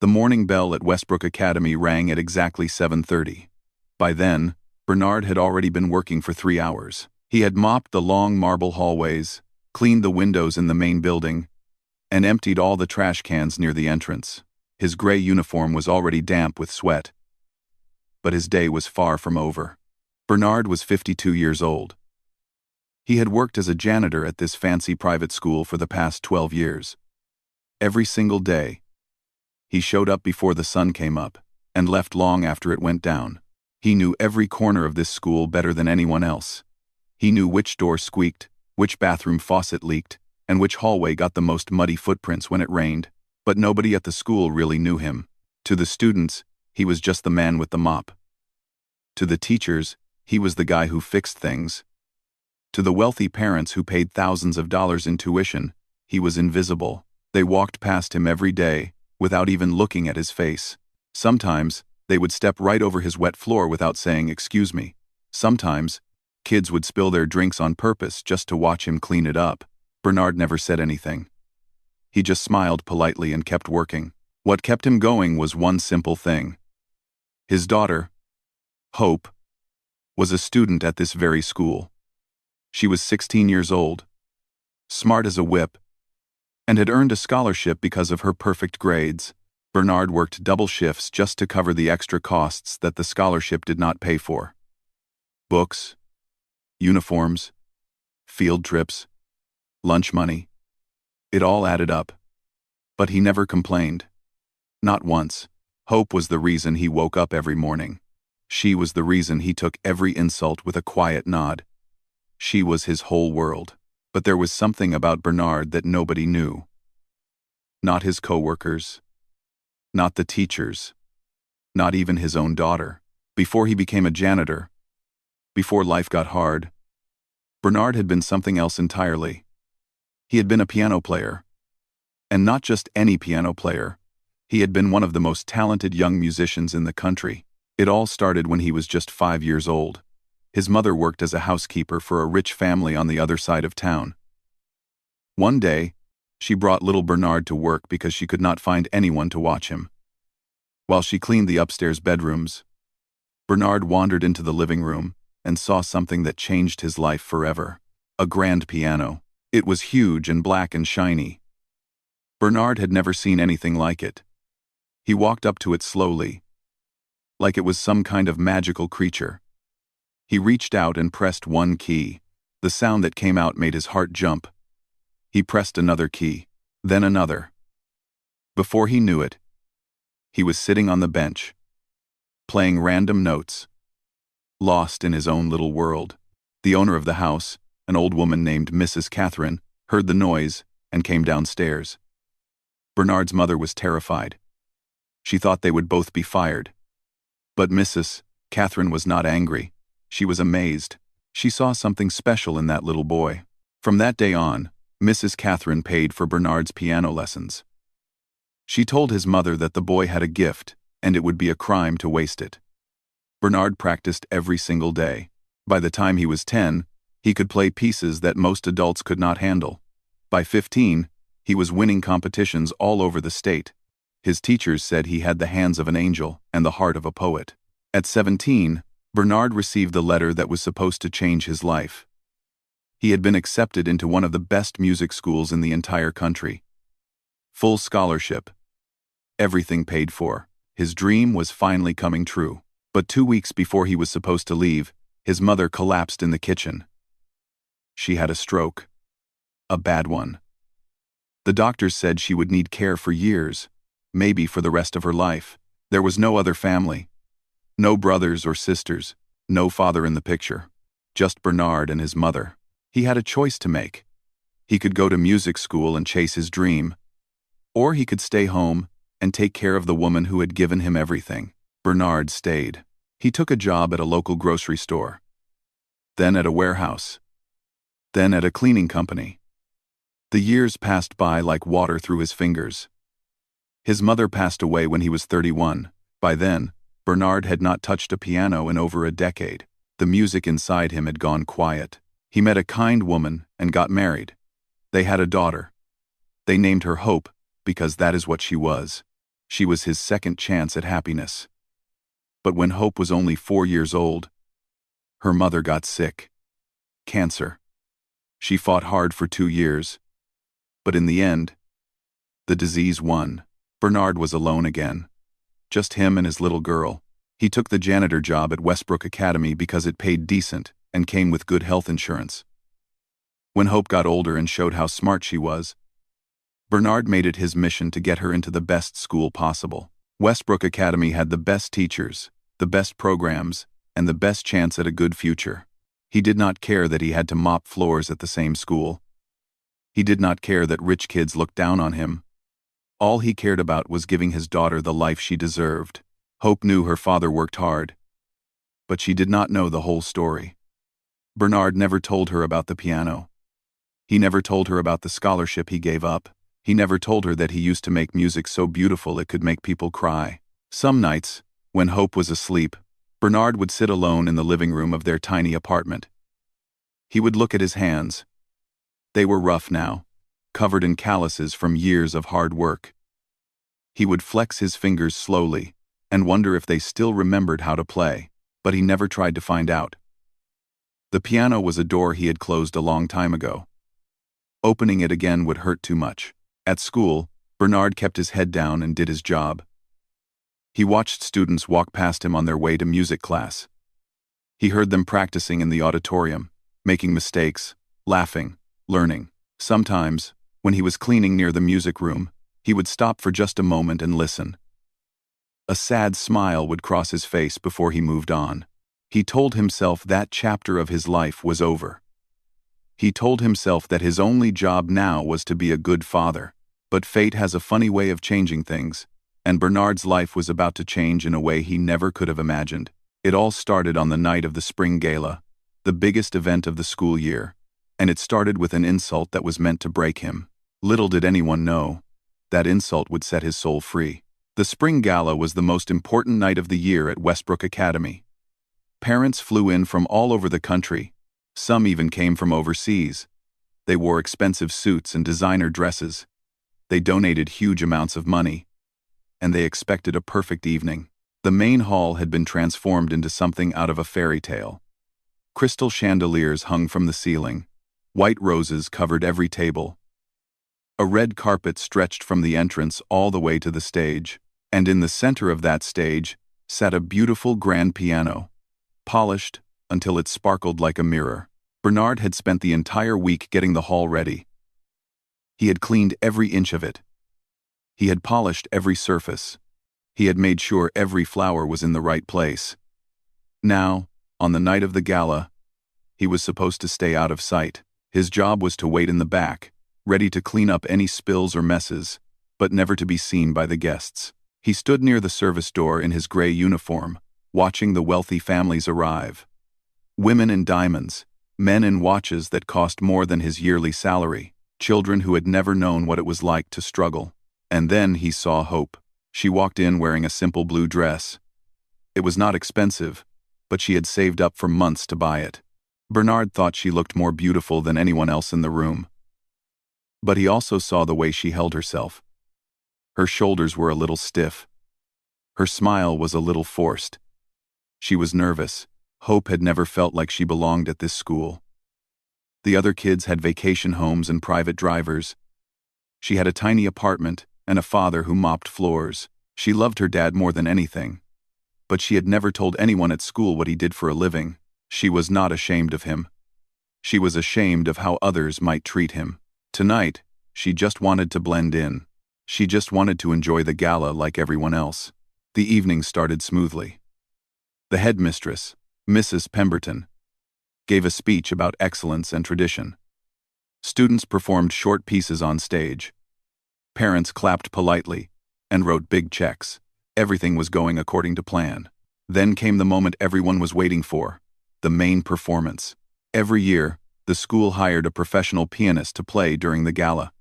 The morning bell at Westbrook Academy rang at exactly 7:30. By then, Bernard had already been working for 3 hours. He had mopped the long marble hallways, cleaned the windows in the main building, and emptied all the trash cans near the entrance. His gray uniform was already damp with sweat. But his day was far from over. Bernard was 52 years old. He had worked as a janitor at this fancy private school for the past 12 years. Every single day, he showed up before the sun came up and left long after it went down. He knew every corner of this school better than anyone else. He knew which door squeaked, which bathroom faucet leaked, and which hallway got the most muddy footprints when it rained. But nobody at the school really knew him. To the students, he was just the man with the mop. To the teachers, he was the guy who fixed things. To the wealthy parents who paid thousands of dollars in tuition, he was invisible. They walked past him every day, without even looking at his face. Sometimes, they would step right over his wet floor without saying "excuse me." Sometimes, kids would spill their drinks on purpose just to watch him clean it up. Bernard never said anything. He just smiled politely and kept working. What kept him going was one simple thing. His daughter, Hope, was a student at this very school. She was 16 years old, smart as a whip, and had earned a scholarship because of her perfect grades. Bernard worked double shifts just to cover the extra costs that the scholarship did not pay for. Books, uniforms, field trips, lunch money. It all added up. But he never complained. Not once. Hope was the reason he woke up every morning. She was the reason he took every insult with a quiet nod. She was his whole world. But there was something about Bernard that nobody knew. Not his coworkers. Not the teachers. Not even his own daughter. Before he became a janitor, before life got hard, Bernard had been something else entirely. He had been a piano player. And not just any piano player. He had been one of the most talented young musicians in the country. It all started when he was just 5 years old. His mother worked as a housekeeper for a rich family on the other side of town. One day, she brought little Bernard to work because she could not find anyone to watch him. While she cleaned the upstairs bedrooms, Bernard wandered into the living room and saw something that changed his life forever. A grand piano. It was huge and black and shiny. Bernard had never seen anything like it. He walked up to it slowly, like it was some kind of magical creature. He reached out and pressed one key. The sound that came out made his heart jump. He pressed another key, then another. Before he knew it, he was sitting on the bench, playing random notes, lost in his own little world. The owner of the house, an old woman named Mrs. Catherine, heard the noise and came downstairs. Bernard's mother was terrified. She thought they would both be fired. But Mrs. Catherine was not angry. She was amazed. She saw something special in that little boy. From that day on, Mrs. Catherine paid for Bernard's piano lessons. She told his mother that the boy had a gift, and it would be a crime to waste it. Bernard practiced every single day. By the time he was 10, he could play pieces that most adults could not handle. By 15, he was winning competitions all over the state. His teachers said he had the hands of an angel and the heart of a poet. At 17, Bernard received the letter that was supposed to change his life. He had been accepted into one of the best music schools in the entire country. Full scholarship. Everything paid for. His dream was finally coming true. But 2 weeks before he was supposed to leave, his mother collapsed in the kitchen. She had a stroke. A bad one. The doctors said she would need care for years, maybe for the rest of her life. There was no other family. No brothers or sisters, no father in the picture. Just Bernard and his mother. He had a choice to make. He could go to music school and chase his dream, or he could stay home and take care of the woman who had given him everything. Bernard stayed. He took a job at a local grocery store, then at a warehouse, then at a cleaning company. The years passed by like water through his fingers. His mother passed away when he was 31. By then, Bernard had not touched a piano in over a decade. The music inside him had gone quiet. He met a kind woman and got married. They had a daughter. They named her Hope because that is what she was. She was his second chance at happiness. But when Hope was only 4 years old, her mother got sick. Cancer. She fought hard for 2 years. But in the end, the disease won. Bernard was alone again. Just him and his little girl. He took the janitor job at Westbrook Academy because it paid decent and came with good health insurance. When Hope got older and showed how smart she was, Bernard made it his mission to get her into the best school possible. Westbrook Academy had the best teachers, the best programs, and the best chance at a good future. He did not care that he had to mop floors at the same school. He did not care that rich kids looked down on him. All he cared about was giving his daughter the life she deserved. Hope knew her father worked hard, but she did not know the whole story. Bernard never told her about the piano. He never told her about the scholarship he gave up. He never told her that he used to make music so beautiful it could make people cry. Some nights, when Hope was asleep, Bernard would sit alone in the living room of their tiny apartment. He would look at his hands. They were rough now, covered in calluses from years of hard work. He would flex his fingers slowly and wonder if they still remembered how to play, but he never tried to find out. The piano was a door he had closed a long time ago. Opening it again would hurt too much. At school, Bernard kept his head down and did his job. He watched students walk past him on their way to music class. He heard them practicing in the auditorium, making mistakes, laughing, learning. Sometimes, when he was cleaning near the music room, he would stop for just a moment and listen. A sad smile would cross his face before he moved on. He told himself that chapter of his life was over. He told himself that his only job now was to be a good father. But fate has a funny way of changing things, and Bernard's life was about to change in a way he never could have imagined. It all started on the night of the spring gala, the biggest event of the school year, and it started with an insult that was meant to break him. Little did anyone know, that insult would set his soul free. The spring gala was the most important night of the year at Westbrook Academy. Parents flew in from all over the country. Some even came from overseas. They wore expensive suits and designer dresses. They donated huge amounts of money. And they expected a perfect evening. The main hall had been transformed into something out of a fairy tale. Crystal chandeliers hung from the ceiling. White roses covered every table. A red carpet stretched from the entrance all the way to the stage. And in the center of that stage sat a beautiful grand piano, polished until it sparkled like a mirror. Bernard had spent the entire week getting the hall ready. He had cleaned every inch of it. He had polished every surface. He had made sure every flower was in the right place. Now, on the night of the gala, he was supposed to stay out of sight. His job was to wait in the back, ready to clean up any spills or messes, but never to be seen by the guests. He stood near the service door in his gray uniform, watching the wealthy families arrive. Women in diamonds, men in watches that cost more than his yearly salary, children who had never known what it was like to struggle. And then he saw Hope. She walked in wearing a simple blue dress. It was not expensive, but she had saved up for months to buy it. Bernard thought she looked more beautiful than anyone else in the room. But he also saw the way she held herself. Her shoulders were a little stiff. Her smile was a little forced. She was nervous. Hope had never felt like she belonged at this school. The other kids had vacation homes and private drivers. She had a tiny apartment and a father who mopped floors. She loved her dad more than anything. But she had never told anyone at school what he did for a living. She was not ashamed of him. She was ashamed of how others might treat him. Tonight, she just wanted to blend in. She just wanted to enjoy the gala like everyone else. The evening started smoothly. The headmistress, Mrs. Pemberton, gave a speech about excellence and tradition. Students performed short pieces on stage. Parents clapped politely and wrote big checks. Everything was going according to plan. Then came the moment everyone was waiting for, the main performance. Every year, the school hired a professional pianist to play during the gala.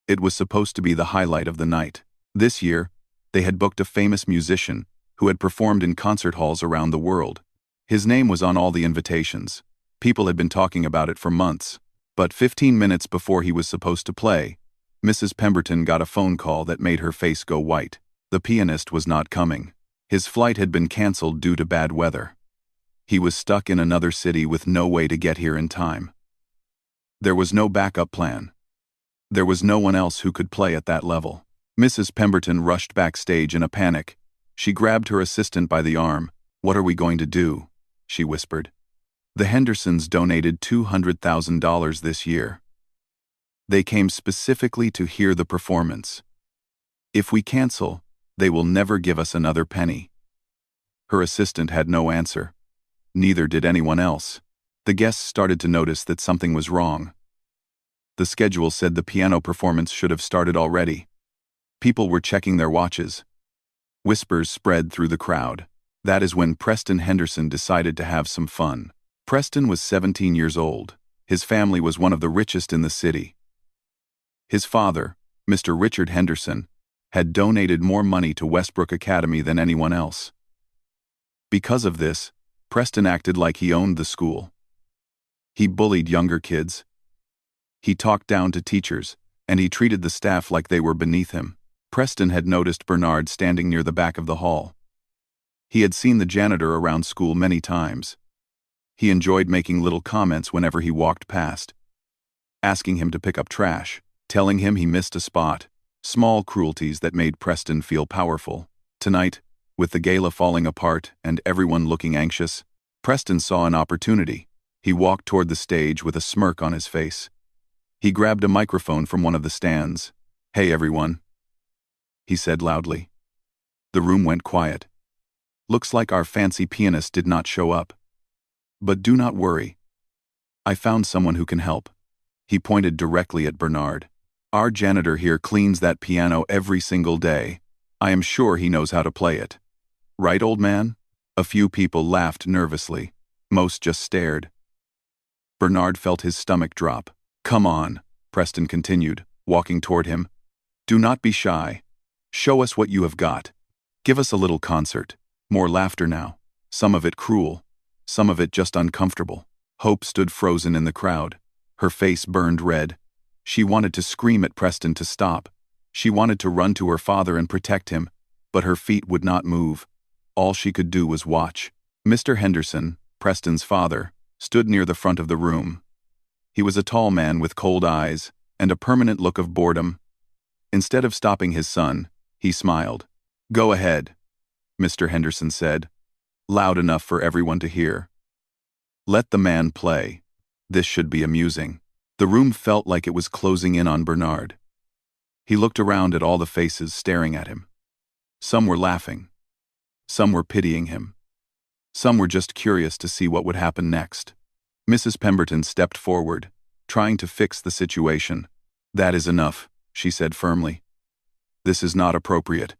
It was supposed to be the highlight of the night. This year, they had booked a famous musician who had performed in concert halls around the world. His name was on all the invitations. People had been talking about it for months. But 15 minutes before he was supposed to play, Mrs. Pemberton got a phone call that made her face go white. The pianist was not coming. His flight had been canceled due to bad weather. He was stuck in another city with no way to get here in time. There was no backup plan. There was no one else who could play at that level. Mrs. Pemberton rushed backstage in a panic. She grabbed her assistant by the arm. "What are we going to do?" she whispered. "The Hendersons donated $200,000 this year. They came specifically to hear the performance. If we cancel, they will never give us another penny." Her assistant had no answer. Neither did anyone else. The guests started to notice that something was wrong. The schedule said the piano performance should have started already. People were checking their watches. Whispers spread through the crowd. That is when Preston Henderson decided to have some fun. Preston was 17 years old. His family was one of the richest in the city. His father, Mr. Richard Henderson, had donated more money to Westbrook Academy than anyone else. Because of this, Preston acted like he owned the school. He bullied younger kids. He talked down to teachers, and he treated the staff like they were beneath him. Preston had noticed Bernard standing near the back of the hall. He had seen the janitor around school many times. He enjoyed making little comments whenever he walked past, asking him to pick up trash, telling him he missed a spot, small cruelties that made Preston feel powerful. Tonight, with the gala falling apart and everyone looking anxious, Preston saw an opportunity. He walked toward the stage with a smirk on his face. He grabbed a microphone from one of the stands. "Hey everyone," he said loudly. The room went quiet. "Looks like our fancy pianist did not show up. But do not worry. I found someone who can help." He pointed directly at Bernard. "Our janitor here cleans that piano every single day. I am sure he knows how to play it. Right, old man?" A few people laughed nervously. Most just stared. Bernard felt his stomach drop. "Come on," Preston continued, walking toward him. "Do not be shy. Show us what you have got. Give us a little concert." More laughter now, some of it cruel, some of it just uncomfortable. Hope stood frozen in the crowd. Her face burned red. She wanted to scream at Preston to stop. She wanted to run to her father and protect him, but her feet would not move. All she could do was watch. Mr. Henderson, Preston's father, stood near the front of the room. He was a tall man with cold eyes and a permanent look of boredom. Instead of stopping his son, he smiled. "Go ahead," Mr. Henderson said, loud enough for everyone to hear. "Let the man play. This should be amusing." The room felt like it was closing in on Bernard. He looked around at all the faces staring at him. Some were laughing. Some were pitying him. Some were just curious to see what would happen next. Mrs. Pemberton stepped forward, trying to fix the situation. "That is enough," she said firmly. "This is not appropriate.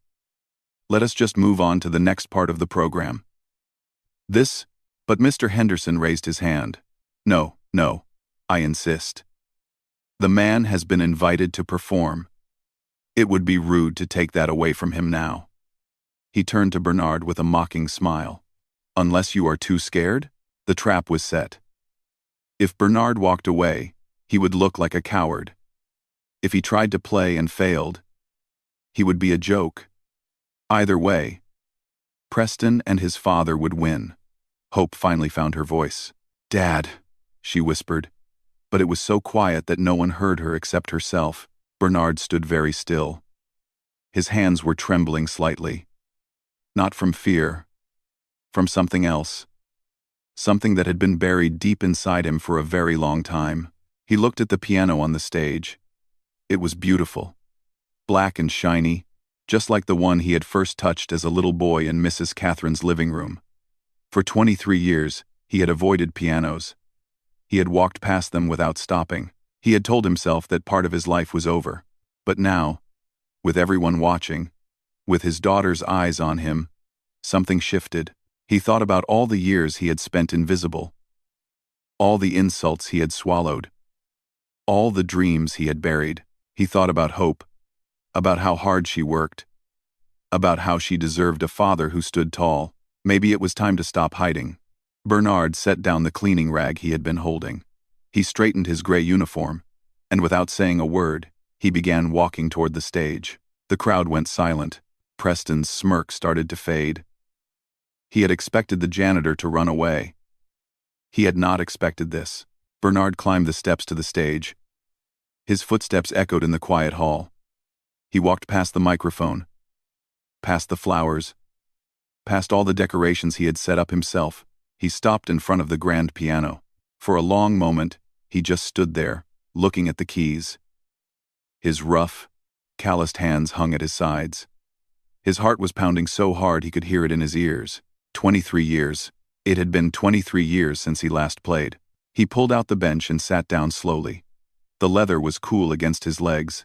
Let us just move on to the next part of the program." But Mr. Henderson raised his hand. No, I insist. The man has been invited to perform. It would be rude to take that away from him now." He turned to Bernard with a mocking smile. "Unless you are too scared?" The trap was set. If Bernard walked away, he would look like a coward. If he tried to play and failed, he would be a joke. Either way, Preston and his father would win. Hope finally found her voice. "Dad," she whispered, but it was so quiet that no one heard her except herself. Bernard stood very still. His hands were trembling slightly. Not from fear, from something else. Something that had been buried deep inside him for a very long time. He looked at the piano on the stage. It was beautiful. Black and shiny, just like the one he had first touched as a little boy in Mrs. Catherine's living room. For 23 years, he had avoided pianos. He had walked past them without stopping. He had told himself that part of his life was over. But now, with everyone watching, with his daughter's eyes on him, something shifted. He thought about all the years he had spent invisible, all the insults he had swallowed, all the dreams he had buried. He thought about Hope, about how hard she worked, about how she deserved a father who stood tall. Maybe it was time to stop hiding. Bernard set down the cleaning rag he had been holding. He straightened his gray uniform, and without saying a word, He began walking toward the stage. The crowd went silent. Preston's smirk started to fade. He had expected the janitor to run away. He had not expected this. Bernard climbed the steps to the stage. His footsteps echoed in the quiet hall. He walked past the microphone, past the flowers, past all the decorations he had set up himself. He stopped in front of the grand piano. For a long moment, he just stood there, looking at the keys. His rough, calloused hands hung at his sides. His heart was pounding so hard he could hear it in his ears. 23 years. It had been 23 years since he last played. He pulled out the bench and sat down slowly. The leather was cool against his legs.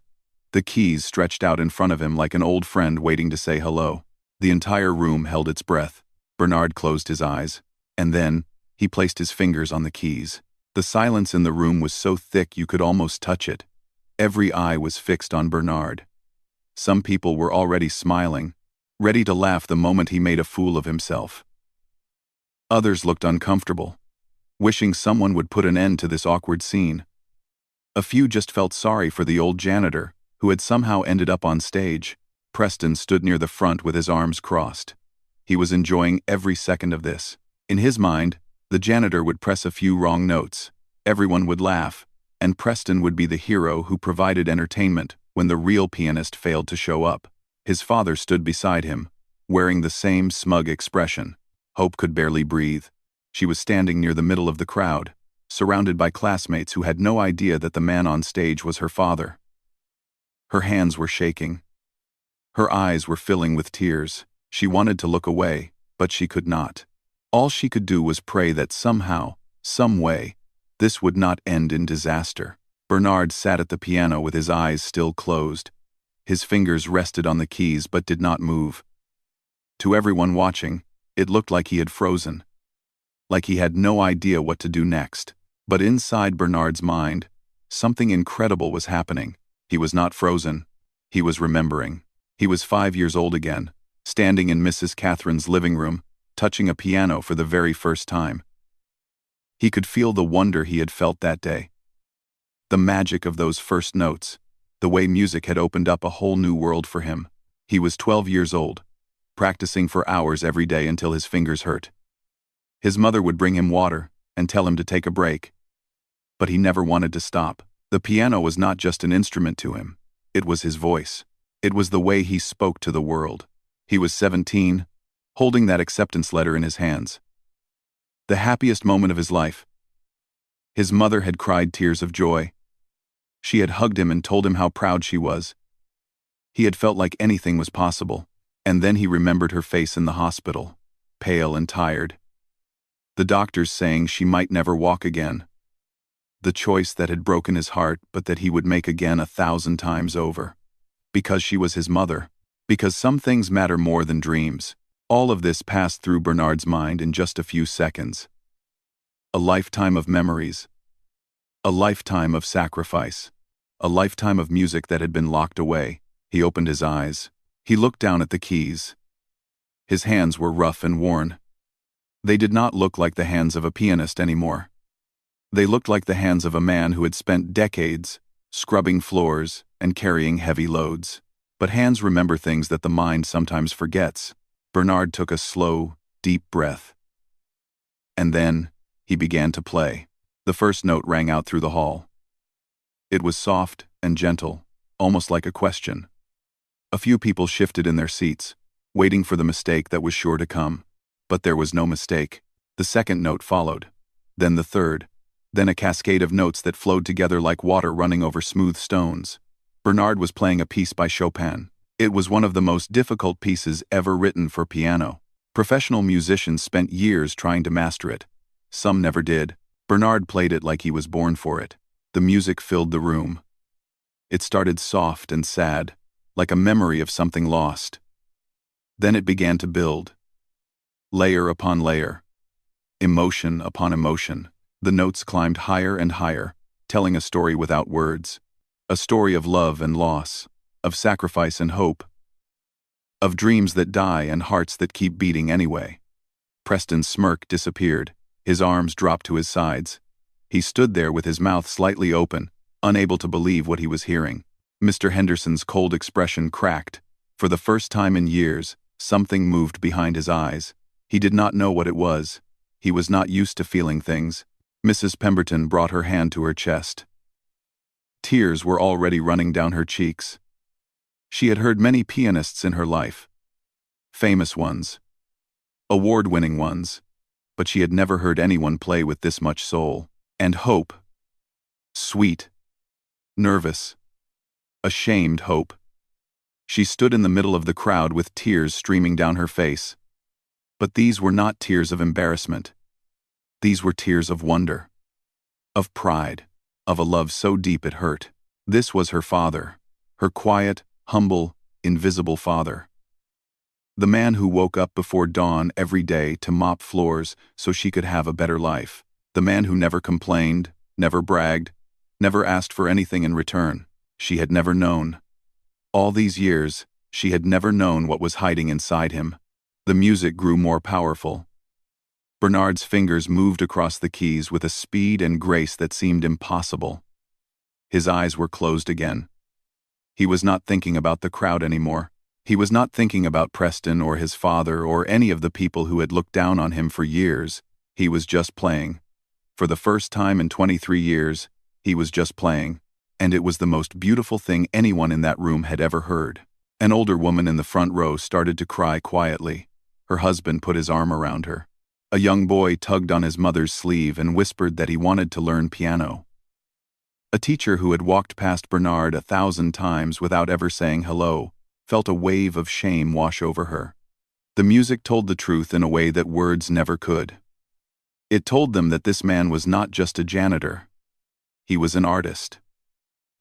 The keys stretched out in front of him like an old friend waiting to say hello. The entire room held its breath. Bernard closed his eyes. And then, he placed his fingers on the keys. The silence in the room was so thick you could almost touch it. Every eye was fixed on Bernard. Some people were already smiling, ready to laugh the moment he made a fool of himself. Others looked uncomfortable, wishing someone would put an end to this awkward scene. A few just felt sorry for the old janitor, who had somehow ended up on stage. Preston stood near the front with his arms crossed. He was enjoying every second of this. In his mind, the janitor would press a few wrong notes, everyone would laugh, and Preston would be the hero who provided entertainment when the real pianist failed to show up. His father stood beside him, wearing the same smug expression. Hope could barely breathe. She was standing near the middle of the crowd, surrounded by classmates who had no idea that the man on stage was her father. Her hands were shaking. Her eyes were filling with tears. She wanted to look away, but she could not. All she could do was pray that somehow, some way, this would not end in disaster. Bernard sat at the piano with his eyes still closed. His fingers rested on the keys but did not move. To everyone watching, it looked like he had frozen. Like he had no idea what to do next. But inside Bernard's mind, something incredible was happening. He was not frozen. He was remembering. He was 5 years old again, standing in Mrs. Catherine's living room, touching a piano for the very first time. He could feel the wonder he had felt that day. The magic of those first notes, the way music had opened up a whole new world for him. He was 12 years old, practicing for hours every day until his fingers hurt. His mother would bring him water and tell him to take a break. But he never wanted to stop. The piano was not just an instrument to him. It was his voice. It was the way he spoke to the world. He was 17, holding that acceptance letter in his hands. The happiest moment of his life. His mother had cried tears of joy. She had hugged him and told him how proud she was. He had felt like anything was possible. And then he remembered her face in the hospital, pale and tired. The doctors saying she might never walk again. The choice that had broken his heart but that he would make again 1,000 times over. Because she was his mother. Because some things matter more than dreams. All of this passed through Bernard's mind in just a few seconds. A lifetime of memories. A lifetime of sacrifice. A lifetime of music that had been locked away. He opened his eyes. He looked down at the keys. His hands were rough and worn. They did not look like the hands of a pianist anymore. They looked like the hands of a man who had spent decades scrubbing floors and carrying heavy loads. But hands remember things that the mind sometimes forgets. Bernard took a slow, deep breath. And then, he began to play. The first note rang out through the hall. It was soft and gentle, almost like a question. A few people shifted in their seats, waiting for the mistake that was sure to come. But there was no mistake. The second note followed. Then the third. Then a cascade of notes that flowed together like water running over smooth stones. Bernard was playing a piece by Chopin. It was one of the most difficult pieces ever written for piano. Professional musicians spent years trying to master it. Some never did. Bernard played it like he was born for it. The music filled the room. It started soft and sad, like a memory of something lost. Then it began to build. Layer upon layer. Emotion upon emotion. The notes climbed higher and higher, telling a story without words. A story of love and loss, of sacrifice and hope, of dreams that die and hearts that keep beating anyway. Preston's smirk disappeared. His arms dropped to his sides. He stood there with his mouth slightly open, unable to believe what he was hearing. Mr. Henderson's cold expression cracked. For the first time in years, something moved behind his eyes. He did not know what it was. He was not used to feeling things. Mrs. Pemberton brought her hand to her chest. Tears were already running down her cheeks. She had heard many pianists in her life. Famous ones. Award-winning ones. But she had never heard anyone play with this much soul. And hope. Sweet. Nervous. Ashamed hope. She stood in the middle of the crowd with tears streaming down her face. But these were not tears of embarrassment. These were tears of wonder. Of pride. Of a love so deep it hurt. This was her father. Her quiet, humble, invisible father. The man who woke up before dawn every day to mop floors so she could have a better life. The man who never complained, never bragged, never asked for anything in return. She had never known. All these years, she had never known what was hiding inside him. The music grew more powerful. Bernard's fingers moved across the keys with a speed and grace that seemed impossible. His eyes were closed again. He was not thinking about the crowd anymore. He was not thinking about Preston or his father or any of the people who had looked down on him for years. He was just playing. For the first time in 23 years, he was just playing. And it was the most beautiful thing anyone in that room had ever heard. An older woman in the front row started to cry quietly. Her husband put his arm around her. A young boy tugged on his mother's sleeve and whispered that he wanted to learn piano. A teacher who had walked past Bernard 1,000 times without ever saying hello felt a wave of shame wash over her. The music told the truth in a way that words never could. It told them that this man was not just a janitor. He was an artist.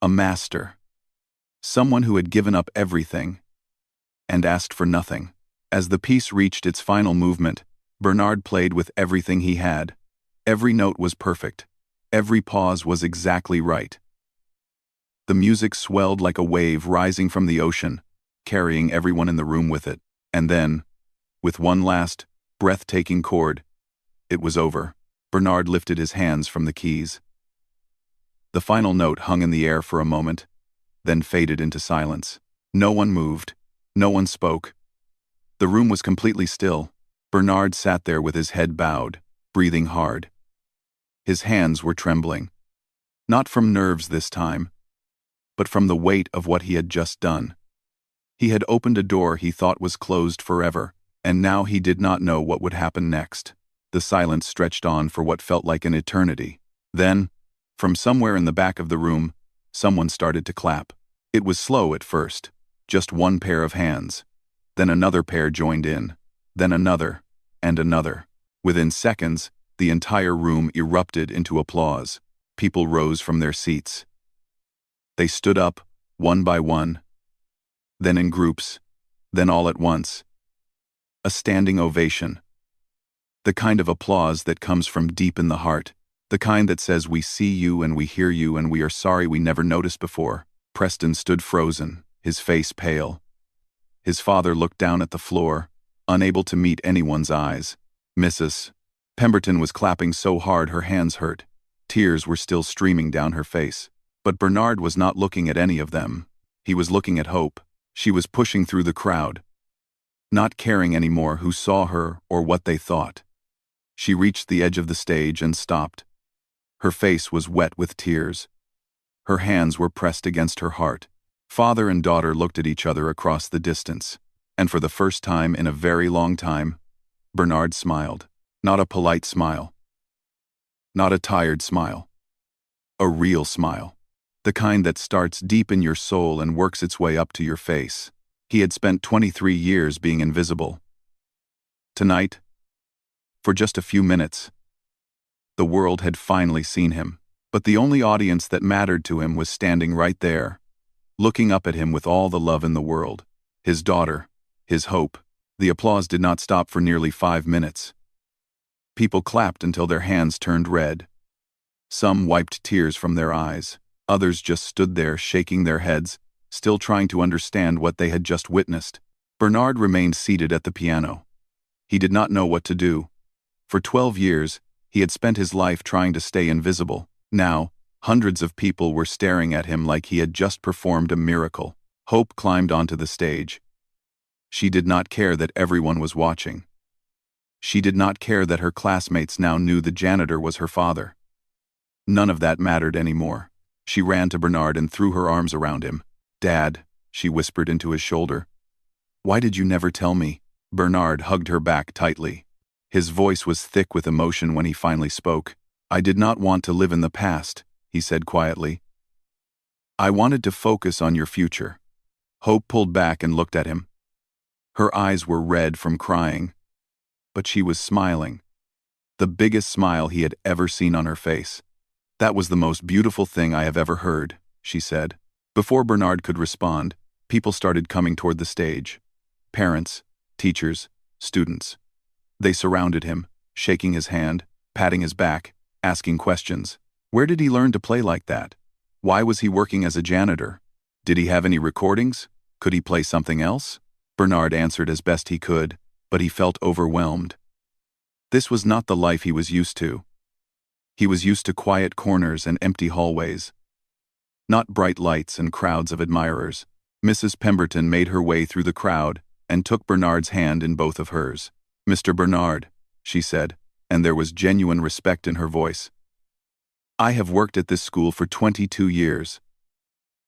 A master. Someone who had given up everything and asked for nothing. As the piece reached its final movement, Bernard played with everything he had. Every note was perfect. Every pause was exactly right. The music swelled like a wave rising from the ocean, carrying everyone in the room with it. And then, with one last, breathtaking chord, it was over. Bernard lifted his hands from the keys. The final note hung in the air for a moment, then faded into silence. No one moved. No one spoke. The room was completely still. Bernard sat there with his head bowed, breathing hard. His hands were trembling. Not from nerves this time, but from the weight of what he had just done. He had opened a door he thought was closed forever, and now he did not know what would happen next. The silence stretched on for what felt like an eternity. Then, from somewhere in the back of the room, someone started to clap. It was slow at first, just one pair of hands. Then another pair joined in, then another, and another. Within seconds, the entire room erupted into applause. People rose from their seats. They stood up, one by one, then in groups, then all at once. A standing ovation. The kind of applause that comes from deep in the heart. The kind that says we see you and we hear you and we are sorry we never noticed before. Preston stood frozen, his face pale. His father looked down at the floor, unable to meet anyone's eyes. Mrs. Pemberton was clapping so hard her hands hurt. Tears were still streaming down her face. But Bernard was not looking at any of them. He was looking at Hope. She was pushing through the crowd, not caring anymore who saw her or what they thought. She reached the edge of the stage and stopped. Her face was wet with tears. Her hands were pressed against her heart. Father and daughter looked at each other across the distance, and for the first time in a very long time, Bernard smiled. Not a polite smile. Not a tired smile. A real smile. The kind that starts deep in your soul and works its way up to your face. He had spent 23 years being invisible. Tonight, for just a few minutes, the world had finally seen him. But the only audience that mattered to him was standing right there, looking up at him with all the love in the world. His daughter, his hope. The applause did not stop for nearly 5 minutes. People clapped until their hands turned red. Some wiped tears from their eyes. Others just stood there shaking their heads, still trying to understand what they had just witnessed. Bernard remained seated at the piano. He did not know what to do. For 12 years, he had spent his life trying to stay invisible. Now, Hundreds of people were staring at him like he had just performed a miracle. Hope climbed onto the stage. She did not care that everyone was watching. She did not care that her classmates now knew the janitor was her father. None of that mattered anymore. She ran to Bernard and threw her arms around him. "Dad," she whispered into his shoulder. "Why did you never tell me?" Bernard hugged her back tightly. His voice was thick with emotion when he finally spoke. "I did not want to live in the past," he said quietly. "I wanted to focus on your future." Hope pulled back and looked at him. Her eyes were red from crying, but she was smiling. The biggest smile he had ever seen on her face. "That was the most beautiful thing I have ever heard," she said. Before Bernard could respond, people started coming toward the stage. Parents, teachers, students. They surrounded him, shaking his hand, patting his back, asking questions. Where did he learn to play like that? Why was he working as a janitor? Did he have any recordings? Could he play something else? Bernard answered as best he could, but he felt overwhelmed. This was not the life he was used to. He was used to quiet corners and empty hallways, not bright lights and crowds of admirers. Mrs. Pemberton made her way through the crowd and took Bernard's hand in both of hers. "Mr. Bernard," she said, and there was genuine respect in her voice. "I have worked at this school for 22 years.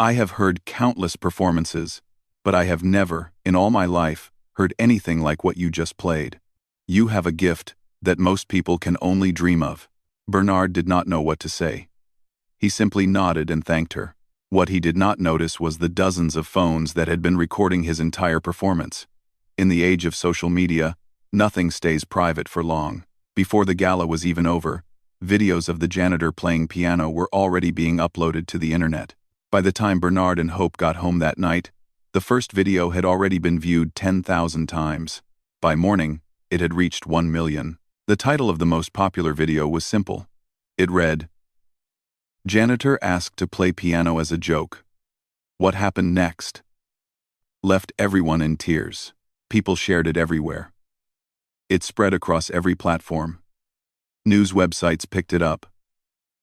I have heard countless performances, but I have never, in all my life, heard anything like what you just played. You have a gift that most people can only dream of." Bernard did not know what to say. He simply nodded and thanked her. What he did not notice was the dozens of phones that had been recording his entire performance. In the age of social media, nothing stays private for long. Before the gala was even over, videos of the janitor playing piano were already being uploaded to the internet. By the time Bernard and Hope got home that night, the first video had already been viewed 10,000 times. By morning, it had reached 1 million. The title of the most popular video was simple. It read, "Janitor asked to play piano as a joke. What happened next?" Left everyone in tears. People shared it everywhere. It spread across every platform. News websites picked it up.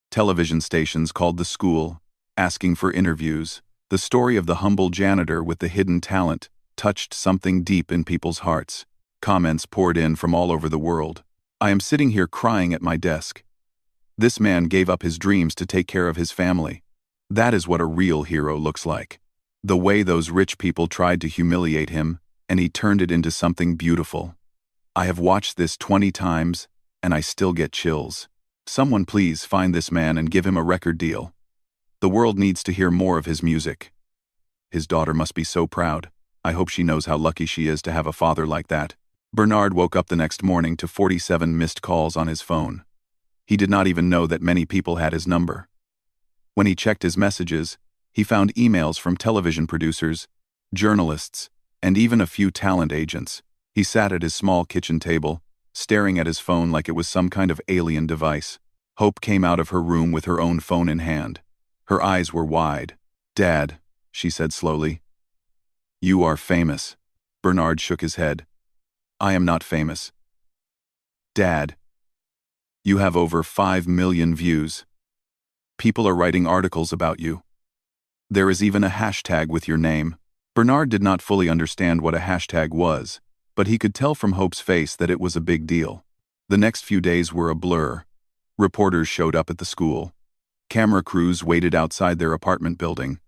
Television stations called the school, asking for interviews. The story of the humble janitor with the hidden talent touched something deep in people's hearts. Comments poured in from all over the world. "I am sitting here crying at my desk. This man gave up his dreams to take care of his family. That is what a real hero looks like. The way those rich people tried to humiliate him, and he turned it into something beautiful. I have watched this 20 times, and I still get chills. Someone please find this man and give him a record deal. The world needs to hear more of his music. His daughter must be so proud. I hope she knows how lucky she is to have a father like that." Bernard woke up the next morning to 47 missed calls on his phone. He did not even know that many people had his number. When he checked his messages, he found emails from television producers, journalists, and even a few talent agents. He sat at his small kitchen table, staring at his phone like it was some kind of alien device. Hope came out of her room with her own phone in hand. Her eyes were wide. "Dad," she said slowly. "You are famous." Bernard shook his head. "I am not famous." "Dad, you have over 5 million views. People are writing articles about you. There is even a hashtag with your name." Bernard did not fully understand what a hashtag was, but he could tell from Hope's face that it was a big deal. The next few days were a blur. Reporters showed up at the school. Camera crews waited outside their apartment building.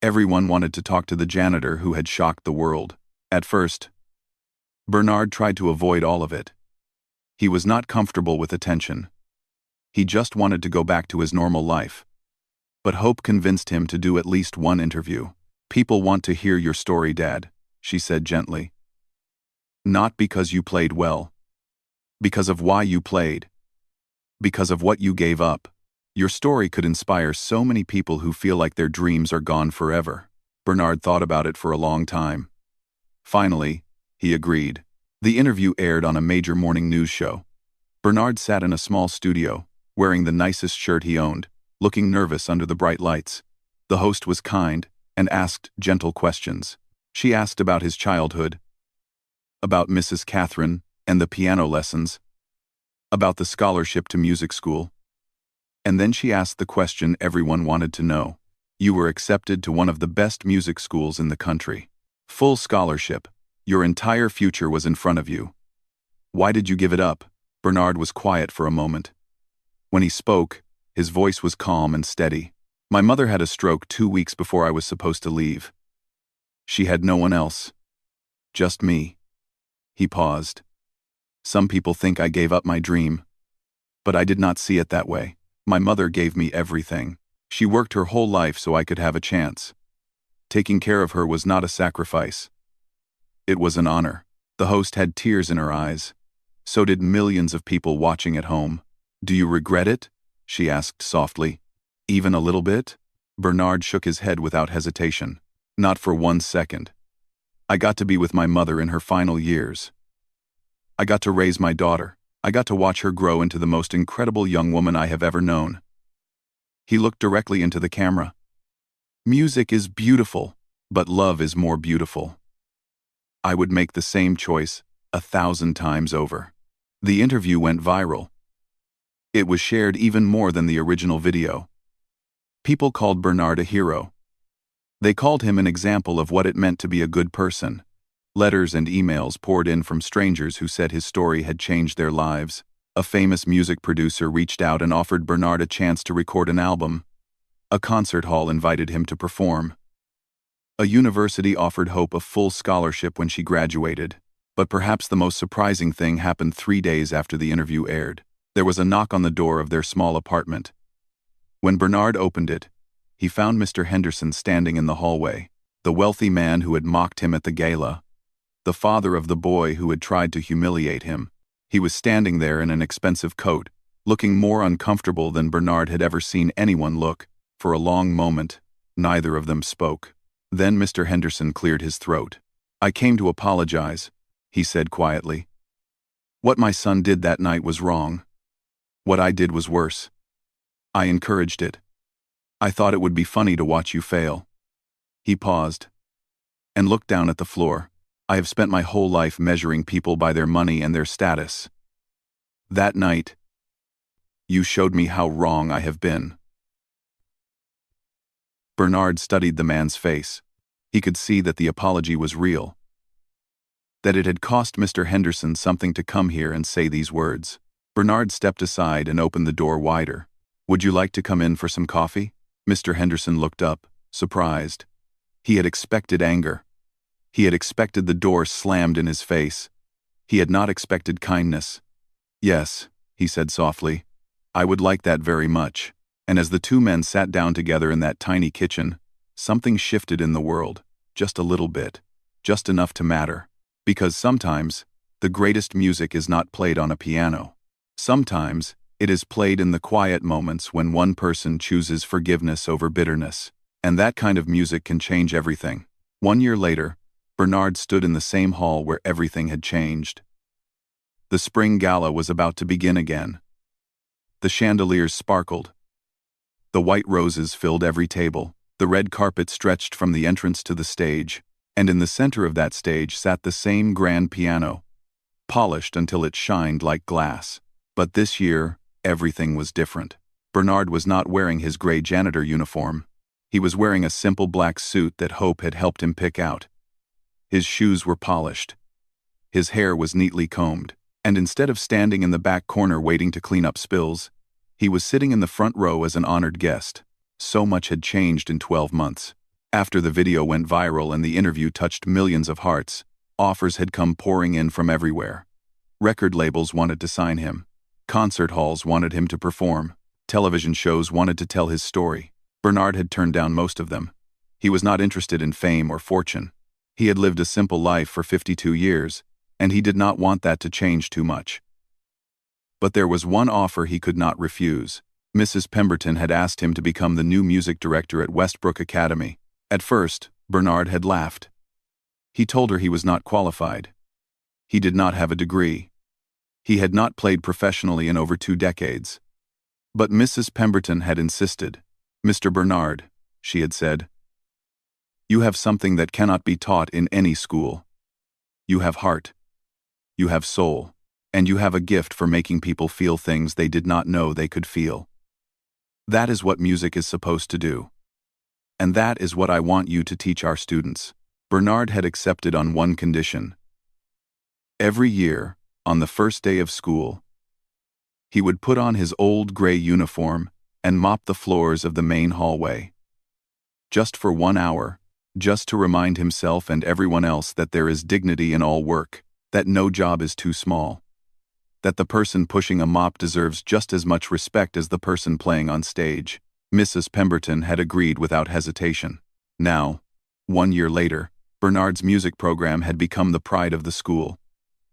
Everyone wanted to talk to the janitor who had shocked the world. At first, Bernard tried to avoid all of it. He was not comfortable with attention. He just wanted to go back to his normal life. But Hope convinced him to do at least one interview. "People want to hear your story, Dad," she said gently. "Not because you played well. Because of why you played. Because of what you gave up. Your story could inspire so many people who feel like their dreams are gone forever." Bernard thought about it for a long time. Finally, he agreed. The interview aired on a major morning news show. Bernard sat in a small studio, wearing the nicest shirt he owned, looking nervous under the bright lights. The host was kind and asked gentle questions. She asked about his childhood, about Mrs. Catherine and the piano lessons, about the scholarship to music school. And then she asked the question everyone wanted to know. You were accepted to one of the best music schools in the country. Full scholarship. Your entire future was in front of you. Why did you give it up? Bernard was quiet for a moment. When he spoke, his voice was calm and steady. My mother had a stroke 2 weeks before I was supposed to leave. She had no one else. Just me. He paused. Some people think I gave up my dream. But I did not see it that way. My mother gave me everything. She worked her whole life so I could have a chance. Taking care of her was not a sacrifice. It was an honor. The host had tears in her eyes. So did millions of people watching at home. Do you regret it? She asked softly. Even a little bit? Bernard shook his head without hesitation. Not for 1 second. I got to be with my mother in her final years. I got to raise my daughter. I got to watch her grow into the most incredible young woman I have ever known. He looked directly into the camera. Music is beautiful, but love is more beautiful. I would make the same choice 1,000 times over. The interview went viral. It was shared even more than the original video. People called Bernard a hero. They called him an example of what it meant to be a good person. Letters and emails poured in from strangers who said his story had changed their lives. A famous music producer reached out and offered Bernard a chance to record an album. A concert hall invited him to perform. A university offered Hope a full scholarship when she graduated. But perhaps the most surprising thing happened 3 days after the interview aired. There was a knock on the door of their small apartment. When Bernard opened it, he found Mr. Henderson standing in the hallway, the wealthy man who had mocked him at the gala, the father of the boy who had tried to humiliate him. He was standing there in an expensive coat, looking more uncomfortable than Bernard had ever seen anyone look. For a long moment, neither of them spoke. Then Mr. Henderson cleared his throat. I came to apologize, he said quietly. What my son did that night was wrong. What I did was worse. I encouraged it. I thought it would be funny to watch you fail. He paused and looked down at the floor. I have spent my whole life measuring people by their money and their status. That night, you showed me how wrong I have been. Bernard studied the man's face. He could see that the apology was real. That it had cost Mr. Henderson something to come here and say these words. Bernard stepped aside and opened the door wider. Would you like to come in for some coffee? Mr. Henderson looked up, surprised. He had expected anger. He had expected the door slammed in his face. He had not expected kindness. Yes, he said softly. I would like that very much. And as the two men sat down together in that tiny kitchen, something shifted in the world, just a little bit, just enough to matter. Because sometimes, the greatest music is not played on a piano. Sometimes, it is played in the quiet moments when one person chooses forgiveness over bitterness. And that kind of music can change everything. 1 year later, Bernard stood in the same hall where everything had changed. The spring gala was about to begin again. The chandeliers sparkled. The white roses filled every table. The red carpet stretched from the entrance to the stage, and in the center of that stage sat the same grand piano, polished until it shined like glass. But this year, everything was different. Bernard was not wearing his gray janitor uniform. He was wearing a simple black suit that Hope had helped him pick out. His shoes were polished. His hair was neatly combed, and instead of standing in the back corner waiting to clean up spills, he was sitting in the front row as an honored guest. So much had changed in 12 months. After the video went viral and the interview touched millions of hearts, offers had come pouring in from everywhere. Record labels wanted to sign him. Concert halls wanted him to perform. Television shows wanted to tell his story. Bernard had turned down most of them. He was not interested in fame or fortune. He had lived a simple life for 52 years, and he did not want that to change too much. But there was one offer he could not refuse. Mrs. Pemberton had asked him to become the new music director at Westbrook Academy. At first, Bernard had laughed. He told her he was not qualified. He did not have a degree. He had not played professionally in over 2 decades. But Mrs. Pemberton had insisted. Mr. Bernard, she had said, you have something that cannot be taught in any school. You have heart. You have soul. And you have a gift for making people feel things they did not know they could feel. That is what music is supposed to do. And that is what I want you to teach our students. Bernard had accepted on one condition. Every year, on the first day of school, he would put on his old gray uniform and mop the floors of the main hallway. Just for 1 hour, just to remind himself and everyone else that there is dignity in all work, that no job is too small, that the person pushing a mop deserves just as much respect as the person playing on stage. Mrs. Pemberton had agreed without hesitation. Now, 1 year later, Bernard's music program had become the pride of the school.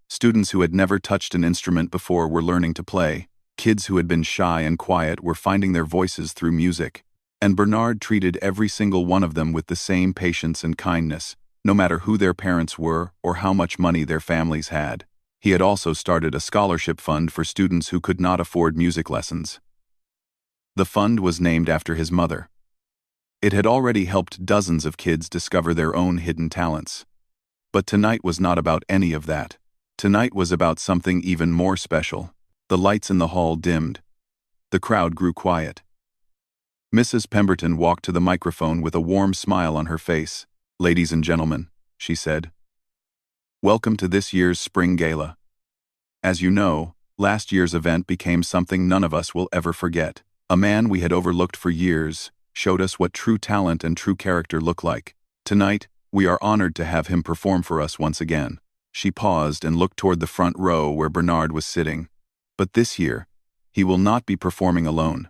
Students who had never touched an instrument before were learning to play. Kids who had been shy and quiet were finding their voices through music. And Bernard treated every single one of them with the same patience and kindness, no matter who their parents were or how much money their families had. He had also started a scholarship fund for students who could not afford music lessons. The fund was named after his mother. It had already helped dozens of kids discover their own hidden talents. But tonight was not about any of that. Tonight was about something even more special. The lights in the hall dimmed. The crowd grew quiet. Mrs. Pemberton walked to the microphone with a warm smile on her face. "Ladies and gentlemen," she said, "welcome to this year's spring gala. As you know, last year's event became something none of us will ever forget. A man we had overlooked for years showed us what true talent and true character look like. Tonight, we are honored to have him perform for us once again." She paused and looked toward the front row where Bernard was sitting. "But this year, he will not be performing alone.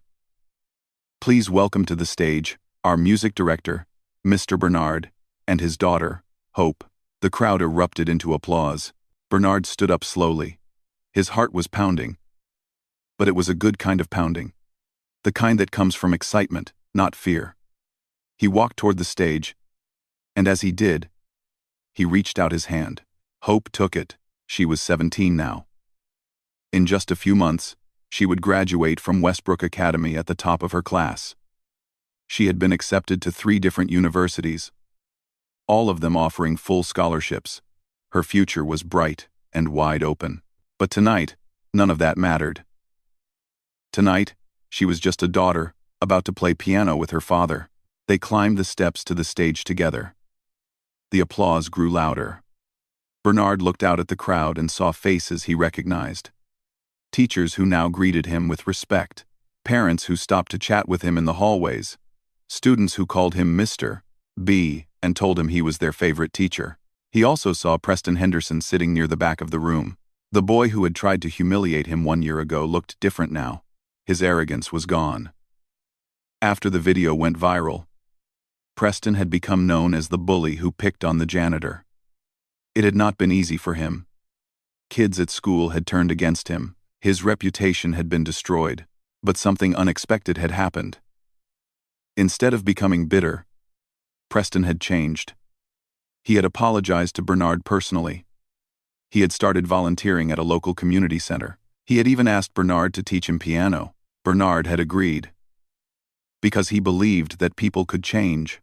Please welcome to the stage our music director, Mr. Bernard, and his daughter, Hope." The crowd erupted into applause. Bernard stood up slowly. His heart was pounding. But it was a good kind of pounding. The kind that comes from excitement, not fear. He walked toward the stage, and as he did, he reached out his hand. Hope took it. She was 17 now. In just a few months, she would graduate from Westbrook Academy at the top of her class. She had been accepted to 3 different universities, all of them offering full scholarships. Her future was bright and wide open. But tonight, none of that mattered. Tonight, she was just a daughter, about to play piano with her father. They climbed the steps to the stage together. The applause grew louder. Bernard looked out at the crowd and saw faces he recognized. Teachers who now greeted him with respect, parents who stopped to chat with him in the hallways, students who called him Mr. B and told him he was their favorite teacher. He also saw Preston Henderson sitting near the back of the room. The boy who had tried to humiliate him 1 year ago looked different now. His arrogance was gone. After the video went viral, Preston had become known as the bully who picked on the janitor. It had not been easy for him. Kids at school had turned against him. His reputation had been destroyed. But something unexpected had happened. Instead of becoming bitter, Preston had changed. He had apologized to Bernard personally. He had started volunteering at a local community center. He had even asked Bernard to teach him piano. Bernard had agreed. Because he believed that people could change.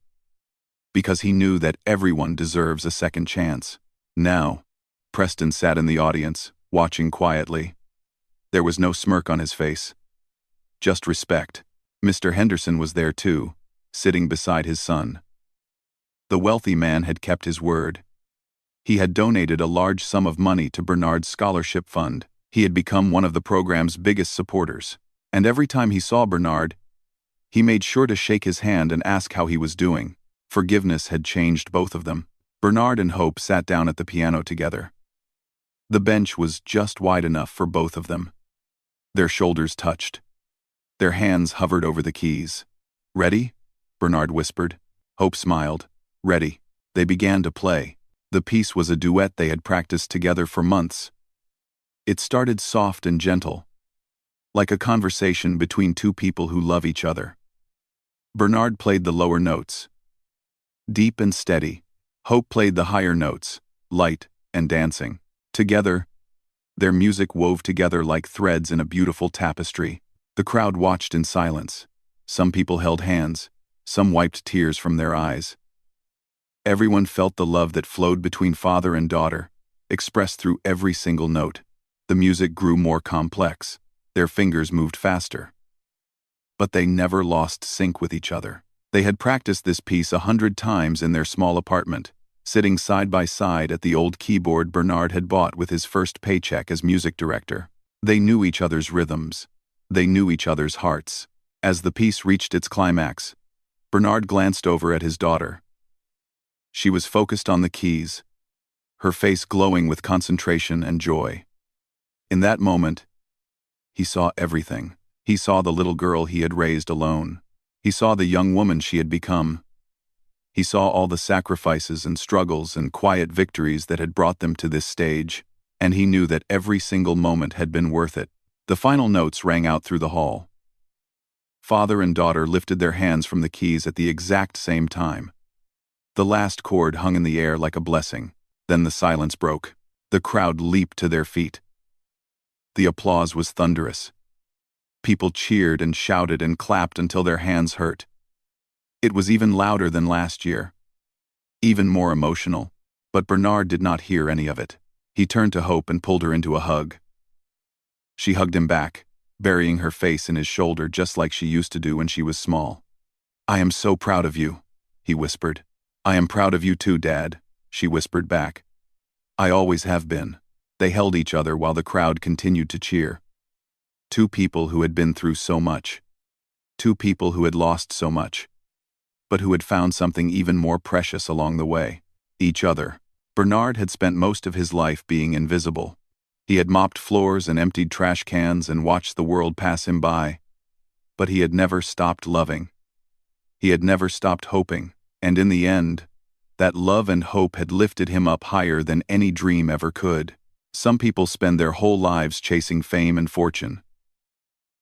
Because he knew that everyone deserves a second chance. Now, Preston sat in the audience, watching quietly. There was no smirk on his face. Just respect. Mr. Henderson was there too, sitting beside his son. The wealthy man had kept his word. He had donated a large sum of money to Bernard's scholarship fund. He had become one of the program's biggest supporters. And every time he saw Bernard, he made sure to shake his hand and ask how he was doing. Forgiveness had changed both of them. Bernard and Hope sat down at the piano together. The bench was just wide enough for both of them. Their shoulders touched. Their hands hovered over the keys. "Ready?" Bernard whispered. Hope smiled. "Ready." They began to play. The piece was a duet they had practiced together for months. It started soft and gentle, like a conversation between 2 people who love each other. Bernard played the lower notes, deep and steady. Hope played the higher notes, light and dancing. Together, their music wove together like threads in a beautiful tapestry. The crowd watched in silence. Some people held hands, some wiped tears from their eyes. Everyone felt the love that flowed between father and daughter, expressed through every single note. The music grew more complex. Their fingers moved faster. But they never lost sync with each other. They had practiced this piece 100 times in their small apartment, sitting side by side at the old keyboard Bernard had bought with his first paycheck as music director. They knew each other's rhythms. They knew each other's hearts. As the piece reached its climax, Bernard glanced over at his daughter. She was focused on the keys, her face glowing with concentration and joy. In that moment, he saw everything. He saw the little girl he had raised alone. He saw the young woman she had become. He saw all the sacrifices and struggles and quiet victories that had brought them to this stage, and he knew that every single moment had been worth it. The final notes rang out through the hall. Father and daughter lifted their hands from the keys at the exact same time. The last chord hung in the air like a blessing. Then the silence broke. The crowd leaped to their feet. The applause was thunderous. People cheered and shouted and clapped until their hands hurt. It was even louder than last year, even more emotional, but Bernard did not hear any of it. He turned to Hope and pulled her into a hug. She hugged him back, burying her face in his shoulder just like she used to do when she was small. "I am so proud of you," he whispered. "I am proud of you too, Dad," she whispered back. "I always have been." They held each other while the crowd continued to cheer. Two people who had been through so much. Two people who had lost so much, but who had found something even more precious along the way: each other. Bernard had spent most of his life being invisible. He had mopped floors and emptied trash cans and watched the world pass him by. But he had never stopped loving. He had never stopped hoping, and in the end, that love and hope had lifted him up higher than any dream ever could. Some people spend their whole lives chasing fame and fortune.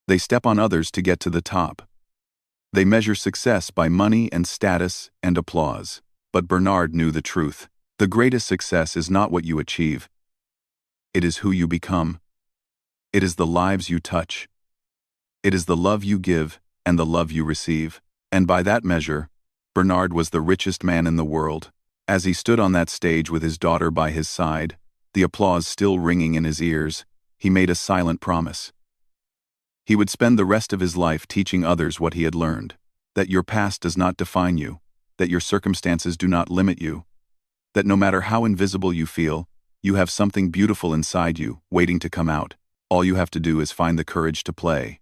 They step on others to get to the top. They measure success by money and status and applause. But Bernard knew the truth. The greatest success is not what you achieve. It is who you become. It is the lives you touch. It is the love you give and the love you receive. And by that measure, Bernard was the richest man in the world. As he stood on that stage with his daughter by his side, the applause still ringing in his ears, he made a silent promise. He would spend the rest of his life teaching others what he had learned: that your past does not define you, that your circumstances do not limit you, that no matter how invisible you feel, you have something beautiful inside you, waiting to come out. All you have to do is find the courage to play.